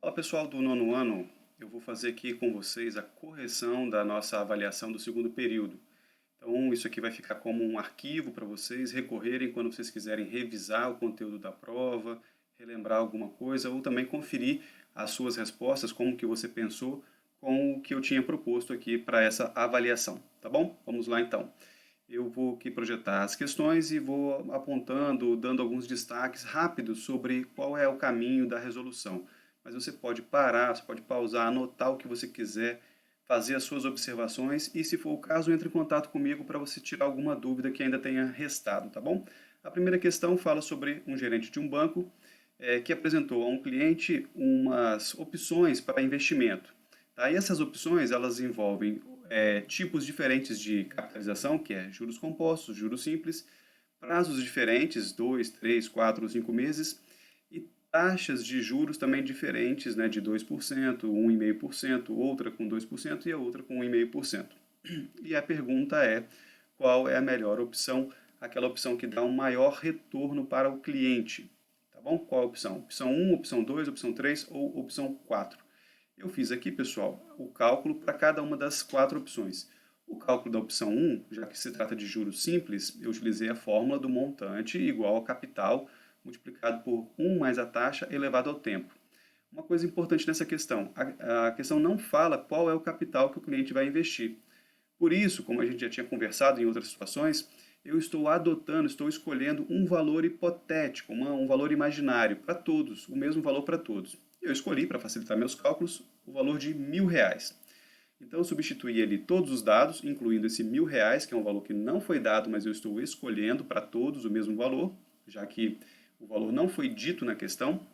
Olá pessoal do nono ano, eu vou fazer aqui com vocês a correção da nossa avaliação do segundo período. Então isso aqui vai ficar como um arquivo para vocês recorrerem quando vocês quiserem revisar o conteúdo da prova, relembrar alguma coisa ou também conferir as suas respostas, como que você pensou com o que eu tinha proposto aqui para essa avaliação, tá bom? Vamos lá então. Eu vou aqui projetar as questões e vou apontando, dando alguns destaques rápidos sobre qual é o caminho da resolução. Mas você pode parar, você pode pausar, anotar o que você quiser, fazer as suas observações e, se for o caso, entre em contato comigo para você tirar alguma dúvida que ainda tenha restado, tá bom? A primeira questão fala sobre um gerente de um banco que apresentou a um cliente umas opções para investimento. Tá? E essas opções elas envolvem tipos diferentes de capitalização, que é juros compostos, juros simples, prazos diferentes, 2, 3, 4, 5 meses, e taxas de juros também diferentes, né, de 2%, 1,5%, outra com 2% e a outra com 1,5%. E a pergunta é, qual é a melhor opção, aquela opção que dá um maior retorno para o cliente? Tá bom? Qual a opção? Opção 1, opção 2, opção 3 ou opção 4? Eu fiz aqui, pessoal, o cálculo para cada uma das 4 opções. O cálculo da opção 1, já que se trata de juros simples, eu utilizei a fórmula do montante igual ao capital multiplicado por 1 mais a taxa elevado ao tempo. Uma coisa importante nessa questão, a questão não fala qual é o capital que o cliente vai investir. Por isso, como a gente já tinha conversado em outras situações, eu estou escolhendo um valor hipotético, um valor imaginário para todos, o mesmo valor para todos. Eu escolhi, para facilitar meus cálculos, o valor de R$ 1.000. Então eu substituí ali todos os dados, incluindo esse R$ 1.000, que é um valor que não foi dado, mas eu estou escolhendo para todos o mesmo valor, já que o valor não foi dito na questão,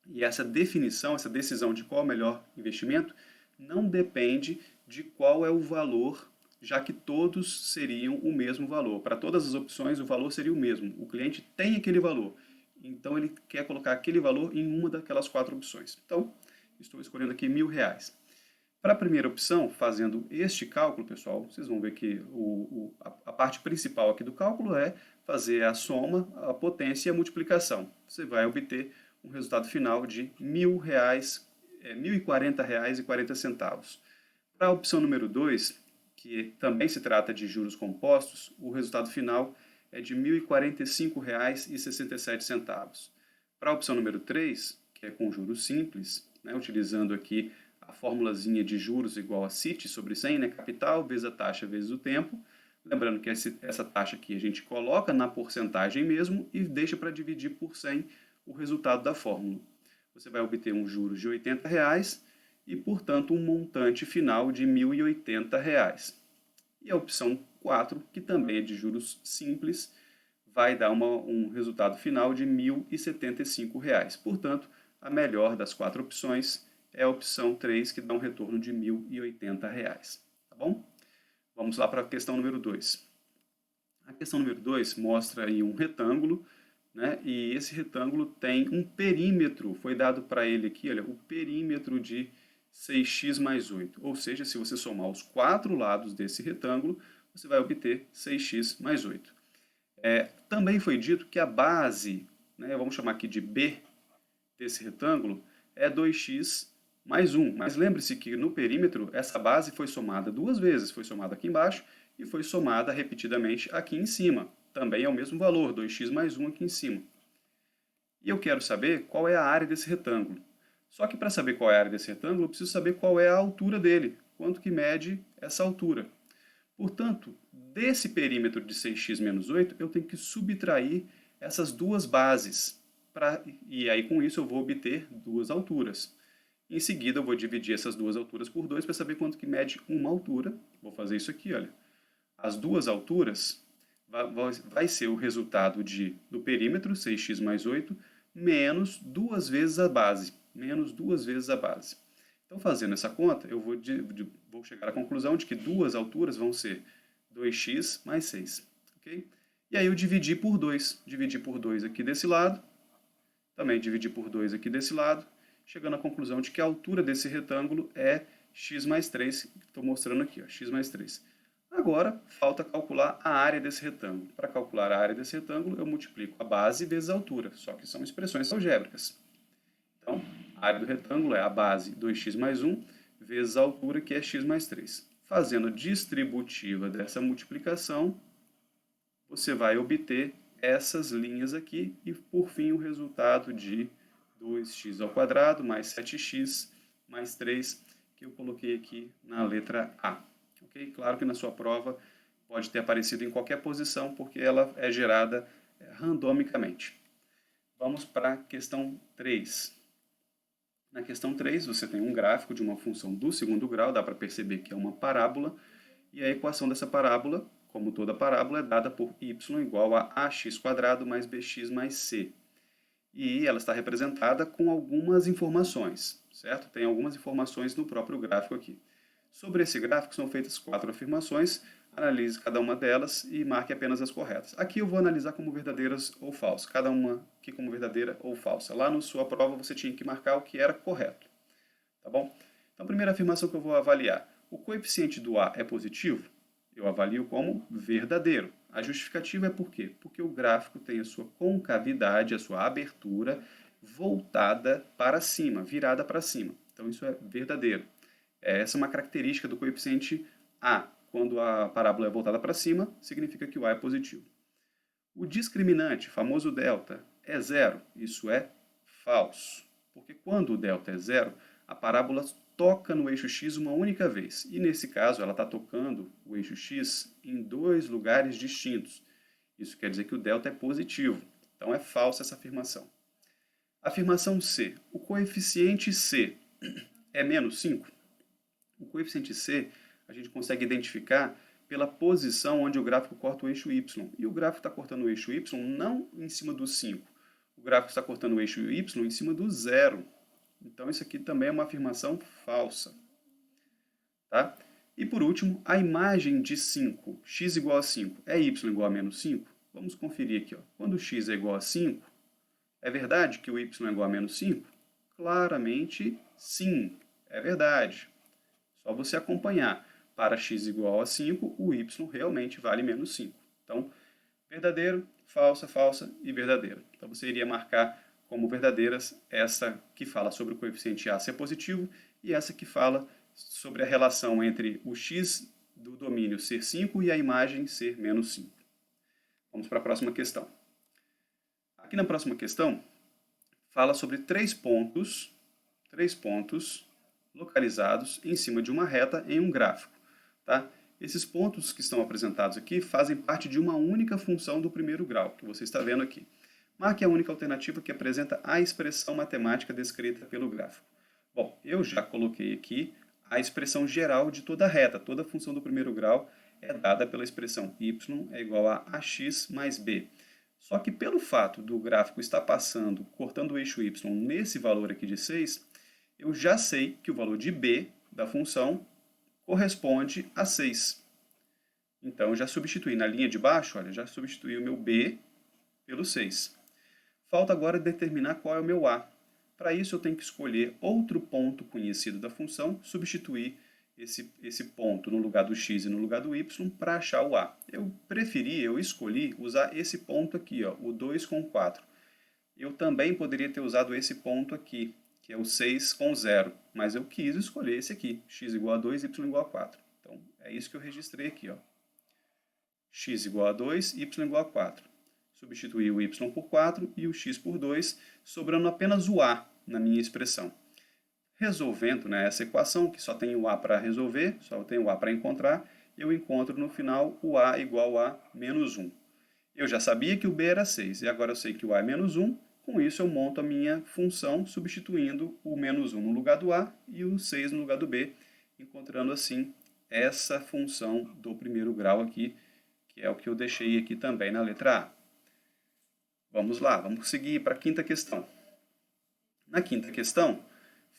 e essa definição, essa decisão de qual é o melhor investimento, não depende de qual é o valor, já que todos seriam o mesmo valor. Para todas as opções, o valor seria o mesmo. O cliente tem aquele valor, então ele quer colocar aquele valor em uma daquelas 4 opções. Então, estou escolhendo aqui R$ 1.000. Para a primeira opção, fazendo este cálculo, pessoal, vocês vão ver que a parte principal aqui do cálculo é fazer a soma, a potência e a multiplicação. Você vai obter um resultado final de R$ 1.040,40. Para a opção número 2, que também se trata de juros compostos, o resultado final é de R$ 1.045,67. Para a opção número 3, que é com juros simples, né, utilizando aqui a formulazinha de juros igual a CIT sobre 100, né, capital vezes a taxa vezes o tempo. Lembrando que essa taxa aqui a gente coloca na porcentagem mesmo e deixa para dividir por 100 o resultado da fórmula. Você vai obter um juros de R$ 80 e, portanto, um montante final de R$ 1.080. E a opção 4, que também é de juros simples, vai dar um resultado final de R$ 1.075. Portanto, a melhor das 4 opções é a opção 3, que dá um retorno de R$ 1.080. Tá bom? Vamos lá para a questão número 2. A questão número 2 mostra aí um retângulo, né? E esse retângulo tem um perímetro, foi dado para ele aqui, olha, o perímetro de 6x mais 8. Ou seja, se você somar os 4 lados desse retângulo, você vai obter 6x mais 8. Também foi dito que a base, né, vamos chamar aqui de B desse retângulo, é 2x mais 1. Mas lembre-se que no perímetro essa base foi somada 2 vezes. Foi somada aqui embaixo e foi somada repetidamente aqui em cima. Também é o mesmo valor, 2x mais 1 aqui em cima. E eu quero saber qual é a área desse retângulo. Só que para saber qual é a área desse retângulo, eu preciso saber qual é a altura dele. Quanto que mede essa altura. Portanto, desse perímetro de 6x menos 8, eu tenho que subtrair essas duas bases. E aí com isso eu vou obter 2 alturas. Em seguida eu vou dividir essas 2 alturas por 2 para saber quanto que mede uma altura. Vou fazer isso aqui, olha. As 2 alturas vai ser o resultado do perímetro, 6x mais 8, menos 2 vezes a base. Menos 2 vezes a base. Então, fazendo essa conta, eu vou chegar à conclusão de que 2 alturas vão ser 2x mais 6. Okay? E aí eu dividi por 2. Dividi por 2 aqui desse lado. Também dividi por 2 aqui desse lado. Chegando à conclusão de que a altura desse retângulo é x mais 3. Estou mostrando aqui, ó, x mais 3. Agora, falta calcular a área desse retângulo. Para calcular a área desse retângulo, eu multiplico a base vezes a altura. Só que são expressões algébricas. Então, A área do retângulo é a base 2x mais 1 vezes a altura, que é x mais 3. Fazendo a distributiva dessa multiplicação, você vai obter essas linhas aqui e, por fim, o resultado de 2x² mais 7x mais 3, que eu coloquei aqui na letra A. Okay? Claro que na sua prova pode ter aparecido em qualquer posição, porque ela é gerada randomicamente. Vamos para a questão 3. Na questão 3, você tem um gráfico de uma função do segundo grau, dá para perceber que é uma parábola, e a equação dessa parábola, como toda parábola, é dada por y igual a ax² mais bx mais c. E ela está representada com algumas informações, certo? Tem algumas informações no próprio gráfico aqui. Sobre esse gráfico são feitas 4 afirmações, analise cada uma delas e marque apenas as corretas. Aqui eu vou analisar como verdadeiras ou falsas, cada uma aqui como verdadeira ou falsa. Lá na sua prova você tinha que marcar o que era correto, tá bom? Então a primeira afirmação que eu vou avaliar, o coeficiente do A é positivo? Eu avalio como verdadeiro. A justificativa é por quê? Porque o gráfico tem a sua concavidade, a sua abertura voltada para cima, virada para cima. Então isso é verdadeiro. Essa é uma característica do coeficiente A. Quando a parábola é voltada para cima, significa que o A é positivo. O discriminante, famoso delta, é zero. Isso é falso. Porque quando o delta é zero, a parábola toca no eixo x uma única vez. E nesse caso, ela está tocando o eixo x em 2 lugares distintos. Isso quer dizer que o delta é positivo. Então é falsa essa afirmação. Afirmação C. O coeficiente C é menos 5? O coeficiente C a gente consegue identificar pela posição onde o gráfico corta o eixo y. E o gráfico está cortando o eixo y não em cima do 5. O gráfico está cortando o eixo y em cima do 0. Então isso aqui também é uma afirmação falsa. Tá? E por último, a imagem de 5, x igual a 5, é y igual a menos 5? Vamos conferir aqui. Ó. Quando x é igual a 5, é verdade que o y é igual a menos 5? Claramente sim, é verdade. Só você acompanhar. Para x igual a 5, o y realmente vale menos 5. Então, verdadeiro, falsa, falsa e verdadeiro. Então, você iria marcar como verdadeiras essa que fala sobre o coeficiente A ser positivo e essa que fala sobre a relação entre o x do domínio ser 5 e a imagem ser menos 5. Vamos para a próxima questão. Aqui na próxima questão, fala sobre 3 pontos localizados em cima de uma reta em um gráfico. Tá? Esses pontos que estão apresentados aqui fazem parte de uma única função do primeiro grau, que você está vendo aqui. Marque a única alternativa que apresenta a expressão matemática descrita pelo gráfico. Bom, eu já coloquei aqui a expressão geral de toda a reta. Toda função do primeiro grau é dada pela expressão y é igual a ax mais b. Só que pelo fato do gráfico estar passando, cortando o eixo y nesse valor aqui de 6, eu já sei que o valor de b da função corresponde a 6. Então, eu já substituí na linha de baixo, olha, já substituí o meu b pelo 6. Falta agora determinar qual é o meu a. Para isso, eu tenho que escolher outro ponto conhecido da função, substituir esse ponto no lugar do x e no lugar do y para achar o a. Eu escolhi usar esse ponto aqui, ó, o 2 com 4. Eu também poderia ter usado esse ponto aqui, que é o 6 com 0, mas eu quis escolher esse aqui, x igual a 2, y igual a 4. Então, é isso que eu registrei aqui, ó. X igual a 2, y igual a 4. Substituí o y por 4 e o x por 2, sobrando apenas o a na minha expressão. Resolvendo, né, essa equação, que só tem o a para resolver, só tem o a para encontrar, eu encontro no final o a igual a menos 1. Eu já sabia que o b era 6, e agora eu sei que o a é menos 1. Com isso, eu monto a minha função substituindo o menos 1 no lugar do a e o 6 no lugar do b, encontrando assim essa função do primeiro grau aqui, que é o que eu deixei aqui também na letra A. Vamos lá, vamos seguir para a quinta questão. Na quinta questão,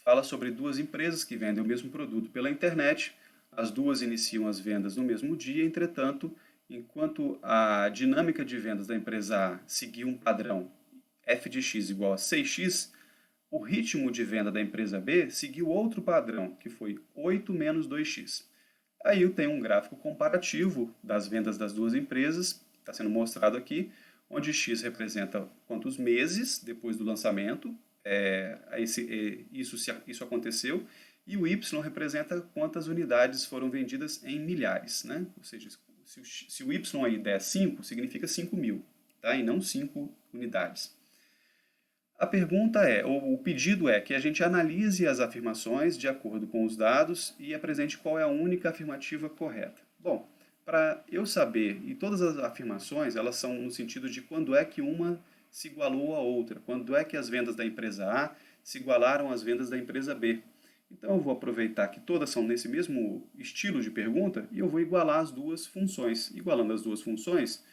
fala sobre 2 empresas que vendem o mesmo produto pela internet. As duas iniciam as vendas no mesmo dia, entretanto, enquanto a dinâmica de vendas da empresa A seguiu um padrão f de x igual a 6x, o ritmo de venda da empresa B seguiu outro padrão, que foi 8 menos 2x. Aí eu tenho um gráfico comparativo das vendas das duas empresas, está sendo mostrado aqui, onde x representa quantos meses depois do lançamento, isso aconteceu, e o Y representa quantas unidades foram vendidas em milhares, né? Ou seja, se o Y aí der 5, significa 5.000, tá? E não 5 unidades. A pergunta ou o pedido é que a gente analise as afirmações de acordo com os dados e apresente qual é a única afirmativa correta. Bom, para eu saber, e todas as afirmações, elas são no sentido de quando é que uma se igualou à outra, quando é que as vendas da empresa A se igualaram às vendas da empresa B. Então eu vou aproveitar que todas são nesse mesmo estilo de pergunta e eu vou igualar as duas funções. Igualando as duas funções,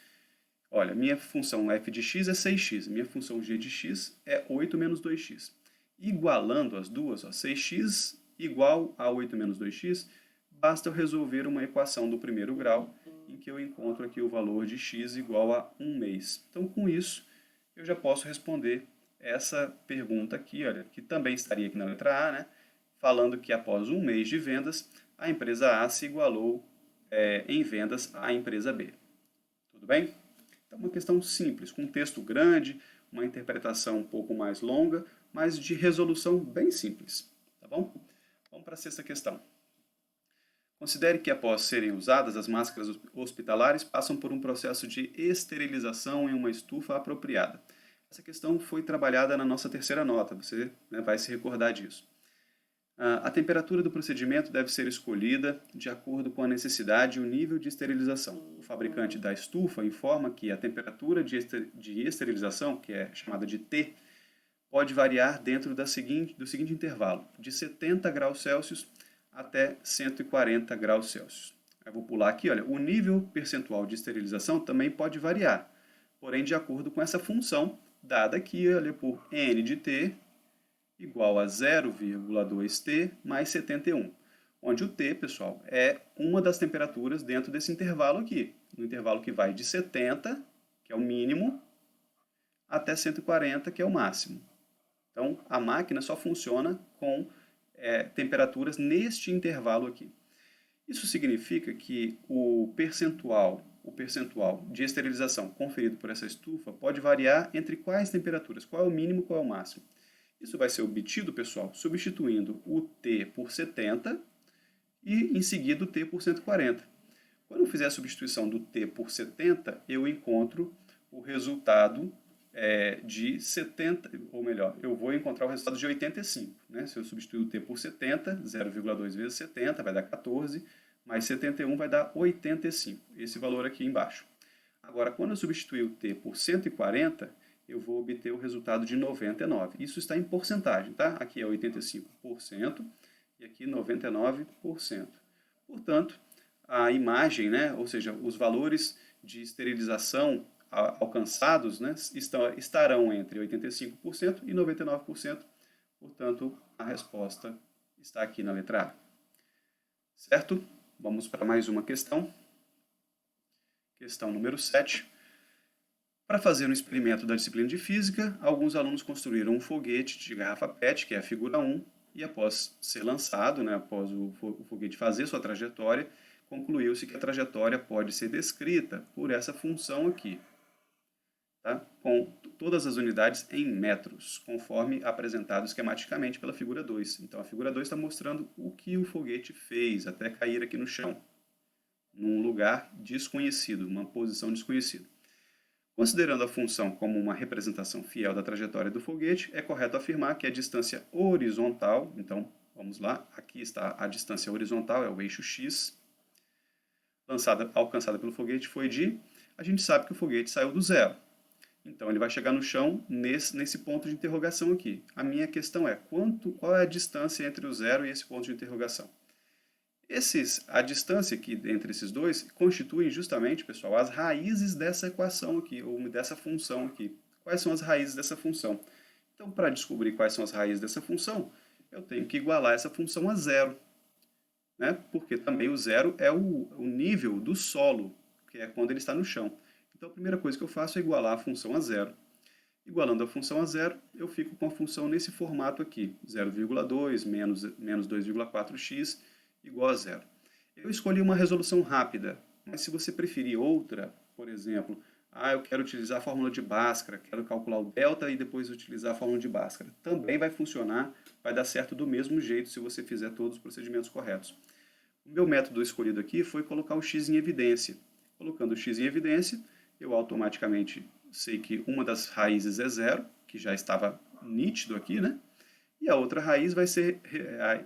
olha, minha função f de x é 6x, minha função g de x é 8 menos 2x. Igualando as duas, 6x igual a 8 menos 2x, basta eu resolver uma equação do primeiro grau, em que eu encontro aqui o valor de x igual a 1 mês. Então, com isso, eu já posso responder essa pergunta aqui, olha, que também estaria aqui na letra A, né? Falando que após 1 mês de vendas, a empresa A se igualou em vendas à empresa B. Tudo bem? Então, uma questão simples, com um texto grande, uma interpretação um pouco mais longa, mas de resolução bem simples. Tá bom? Vamos para a sexta questão. Considere que após serem usadas, as máscaras hospitalares passam por um processo de esterilização em uma estufa apropriada. Essa questão foi trabalhada na nossa terceira nota, você vai se recordar disso. A temperatura do procedimento deve ser escolhida de acordo com a necessidade e o nível de esterilização. O fabricante da estufa informa que a temperatura de esterilização, que é chamada de T, pode variar dentro do seguinte intervalo, de 70 graus Celsius até 140 graus Celsius. Eu vou pular aqui, olha, o nível percentual de esterilização também pode variar, porém de acordo com essa função dada aqui, olha, por N de T igual a 0,2T mais 71, onde o T, pessoal, é uma das temperaturas dentro desse intervalo aqui, no intervalo que vai de 70, que é o mínimo, até 140, que é o máximo. Então, a máquina só funciona com temperaturas neste intervalo aqui. Isso significa que o percentual de esterilização conferido por essa estufa pode variar entre quais temperaturas, qual é o mínimo, qual é o máximo. Isso vai ser obtido, pessoal, substituindo o T por 70 e, em seguida, o T por 140. Quando eu fizer a substituição do T por 70, eu encontro o resultado de 70, ou melhor, eu vou encontrar o resultado de 85. Né? Se eu substituir o T por 70, 0,2 vezes 70 vai dar 14, mais 71 vai dar 85, esse valor aqui embaixo. Agora, quando eu substituir o T por 140, eu vou obter o resultado de 99. Isso está em porcentagem, tá? Aqui é 85% e aqui 99%. Portanto, a imagem, né, ou seja, os valores de esterilização alcançados, né, estarão entre 85% e 99%. Portanto, a resposta está aqui na letra A. Certo? Vamos para mais uma questão. Questão número 7. Para fazer um experimento da disciplina de física, alguns alunos construíram um foguete de garrafa PET, que é a figura 1, e após ser lançado, né, após o foguete fazer sua trajetória, concluiu-se que a trajetória pode ser descrita por essa função aqui, tá? Com todas as unidades em metros, conforme apresentado esquematicamente pela figura 2. Então a figura 2 está mostrando o que o foguete fez até cair aqui no chão, num lugar desconhecido, uma posição desconhecida. Considerando a função como uma representação fiel da trajetória do foguete, é correto afirmar que a distância horizontal, então vamos lá, aqui está a distância horizontal, é o eixo x, alcançada pelo foguete foi a gente sabe que o foguete saiu do zero. Então ele vai chegar no chão nesse ponto de interrogação aqui. A minha questão é, qual é a distância entre o zero e esse ponto de interrogação? A distância aqui entre esses dois constituem justamente, pessoal, as raízes dessa equação aqui, ou dessa função aqui. Quais são as raízes dessa função? Então, para descobrir quais são as raízes dessa função, eu tenho que igualar essa função a zero. Né? Porque também o zero é o nível do solo, que é quando ele está no chão. Então, a primeira coisa que eu faço é igualar a função a zero. Igualando a função a zero, eu fico com a função nesse formato aqui, 0,2 menos 2,4x, igual a zero. Eu escolhi uma resolução rápida, mas se você preferir outra, por exemplo, eu quero utilizar a fórmula de Bhaskara, quero calcular o delta e depois utilizar a fórmula de Bhaskara. Também vai funcionar, vai dar certo do mesmo jeito se você fizer todos os procedimentos corretos. O meu método escolhido aqui foi colocar o x em evidência. Colocando o x em evidência, eu automaticamente sei que uma das raízes é zero, que já estava nítido aqui, né? E a outra raiz vai ser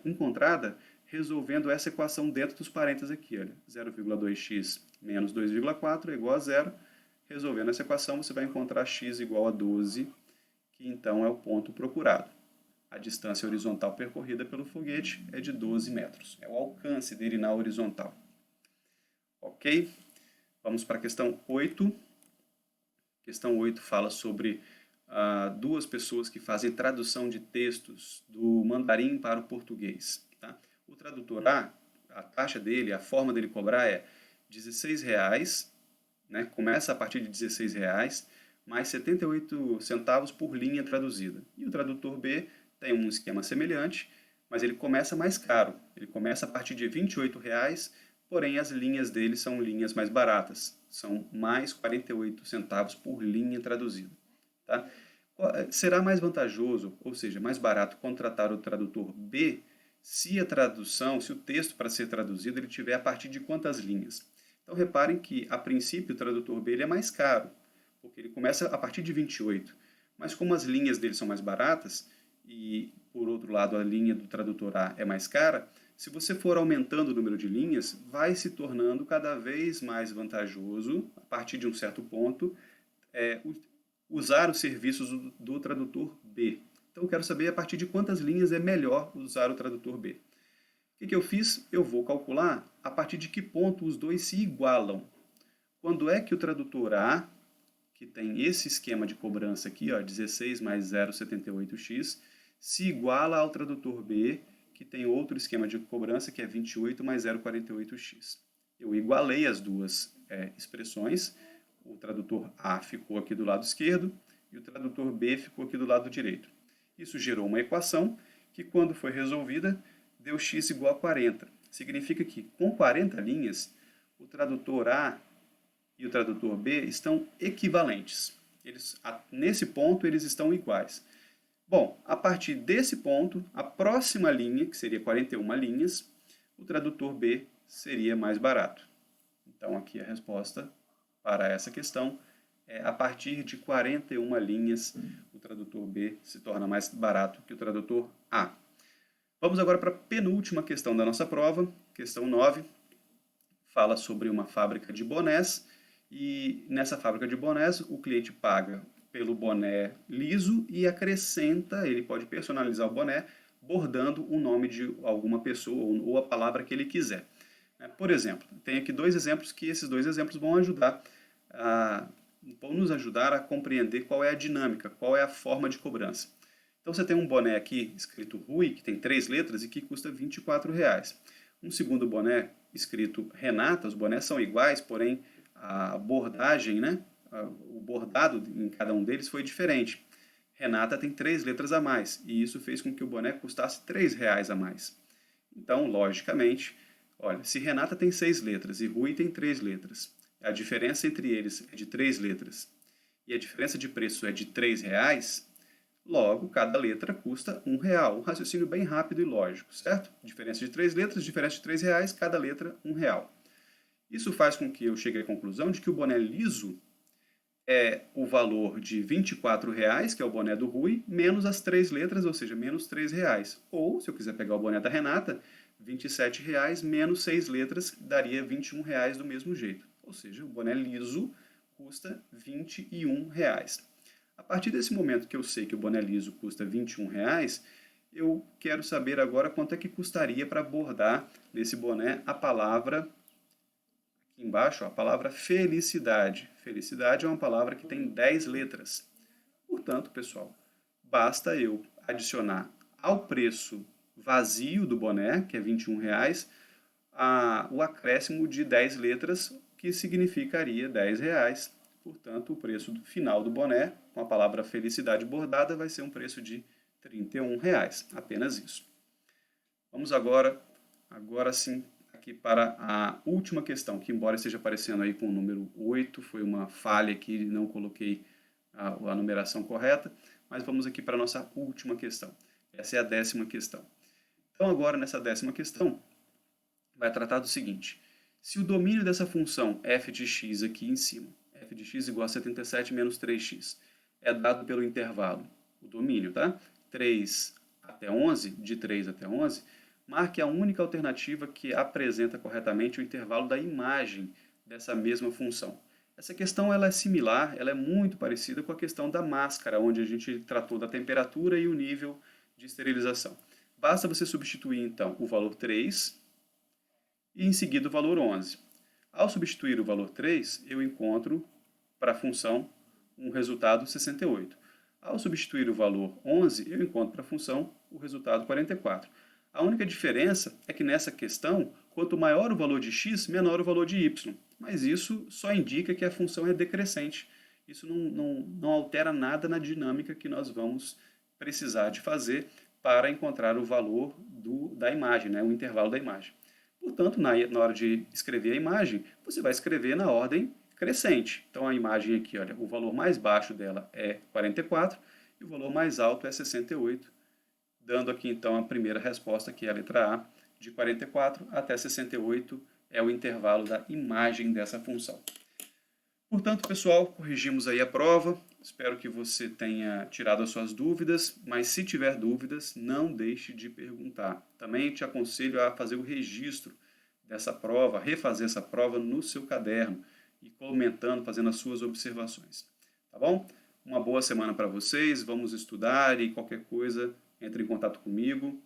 encontrada resolvendo essa equação dentro dos parênteses aqui, olha. 0,2x menos 2,4 é igual a zero. Resolvendo essa equação, você vai encontrar x igual a 12, que então é o ponto procurado. A distância horizontal percorrida pelo foguete é de 12 metros. É o alcance dele na horizontal. Ok? Vamos para a questão 8. Questão 8 fala sobre duas pessoas que fazem tradução de textos do mandarim para o português. Tá? O tradutor A, a taxa dele, a forma dele cobrar é R$16, né? Começa a partir de R$16, mais 78 centavos por linha traduzida. E o tradutor B tem um esquema semelhante, mas ele começa mais caro. Ele começa a partir de R$28, porém as linhas dele são linhas mais baratas. São mais 48 centavos por linha traduzida. Tá? Será mais vantajoso, ou seja, mais barato, contratar o tradutor B se a tradução, se o texto para ser traduzido, ele tiver a partir de quantas linhas? Então reparem que, a princípio, o tradutor B ele é mais caro, porque ele começa a partir de 28. Mas como as linhas dele são mais baratas, e por outro lado a linha do tradutor A é mais cara, se você for aumentando o número de linhas, vai se tornando cada vez mais vantajoso, a partir de um certo ponto, usar os serviços do tradutor B. Então eu quero saber a partir de quantas linhas é melhor usar o tradutor B. O que eu fiz? Eu vou calcular a partir de que ponto os dois se igualam. Quando é que o tradutor A, que tem esse esquema de cobrança aqui, ó, 16 mais 0,78x, se iguala ao tradutor B, que tem outro esquema de cobrança, que é 28 mais 0,48x. Eu igualei as duas expressões. O tradutor A ficou aqui do lado esquerdo e o tradutor B ficou aqui do lado direito. Isso gerou uma equação que, quando foi resolvida, deu x igual a 40. Significa que, com 40 linhas, o tradutor A e o tradutor B estão equivalentes. Nesse ponto, eles estão iguais. Bom, a partir desse ponto, a próxima linha, que seria 41 linhas, o tradutor B seria mais barato. Então, aqui a resposta para essa questão é a partir de 41 linhas, o tradutor B se torna mais barato que o tradutor A. Vamos agora para a penúltima questão da nossa prova, questão 9. Fala sobre uma fábrica de bonés e nessa fábrica de bonés o cliente paga pelo boné liso e acrescenta, ele pode personalizar o boné bordando o nome de alguma pessoa ou a palavra que ele quiser. Por exemplo, tem aqui dois exemplos que esses dois exemplos vão nos ajudar a compreender qual é a dinâmica, qual é a forma de cobrança. Então você tem um boné aqui escrito Rui, que tem 3 letras e que custa R$24. Um segundo boné escrito Renata, os bonés são iguais, porém a bordagem, né, o bordado em cada um deles foi diferente. Renata tem 3 letras a mais e isso fez com que o boné custasse R$3 a mais. Então, logicamente, olha, se Renata tem 6 letras e Rui tem 3 letras, a diferença entre eles é de 3 letras e a diferença de preço é de R$3, logo, cada letra custa R$1. Um raciocínio bem rápido e lógico, certo? Diferença de 3 letras, diferença de R$3, cada letra R$1. Isso faz com que eu chegue à conclusão de que o boné liso é o valor de R$24, que é o boné do Rui, menos as 3 letras, ou seja, menos R$3. Ou, se eu quiser pegar o boné da Renata, R$27 menos 6 letras daria R$21 do mesmo jeito. Ou seja, o boné liso custa R$21. A partir desse momento que eu sei que o boné liso custa R$21, eu quero saber agora quanto é que custaria para bordar nesse boné a palavra, aqui embaixo, a palavra felicidade. Felicidade é uma palavra que tem 10 letras. Portanto, pessoal, basta eu adicionar ao preço vazio do boné, que é R$21, o acréscimo de 10 letras, que significaria R$10. Portanto, o preço final do boné, com a palavra felicidade bordada, vai ser um preço de R$31. Apenas isso. Vamos agora sim, a aqui para a última questão, que embora esteja aparecendo aí com o número 8, foi uma falha aqui, não coloquei a numeração correta, mas vamos aqui para a nossa última questão. Essa é a 10ª questão. Então agora nessa 10ª questão, vai tratar do seguinte: se o domínio dessa função f de x aqui em cima, f de x igual a 77 menos 3x, é dado pelo intervalo, o domínio, tá? 3 até 11, de 3 até 11, marque a única alternativa que apresenta corretamente o intervalo da imagem dessa mesma função. Essa questão ela é similar, ela é muito parecida com a questão da máscara, onde a gente tratou da temperatura e o nível de esterilização. Basta você substituir, então, o valor 3 e, em seguida, o valor 11. Ao substituir o valor 3, eu encontro, para a função, um resultado 68. Ao substituir o valor 11, eu encontro para a função o resultado 44. A única diferença é que nessa questão, quanto maior o valor de x, menor o valor de y. Mas isso só indica que a função é decrescente. Isso não altera nada na dinâmica que nós vamos precisar de fazer para encontrar o valor da imagem, né, o intervalo da imagem. Portanto, na hora de escrever a imagem, você vai escrever na ordem crescente. Então, a imagem aqui, olha, o valor mais baixo dela é 44 e o valor mais alto é 68, dando aqui, então, a primeira resposta, que é a letra A, de 44 até 68 é o intervalo da imagem dessa função. Portanto, pessoal, corrigimos aí a prova. Espero que você tenha tirado as suas dúvidas, mas se tiver dúvidas, não deixe de perguntar. Também te aconselho a fazer o registro dessa prova, refazer essa prova no seu caderno e comentando, fazendo as suas observações. Tá bom? Uma boa semana para vocês, vamos estudar e qualquer coisa, entre em contato comigo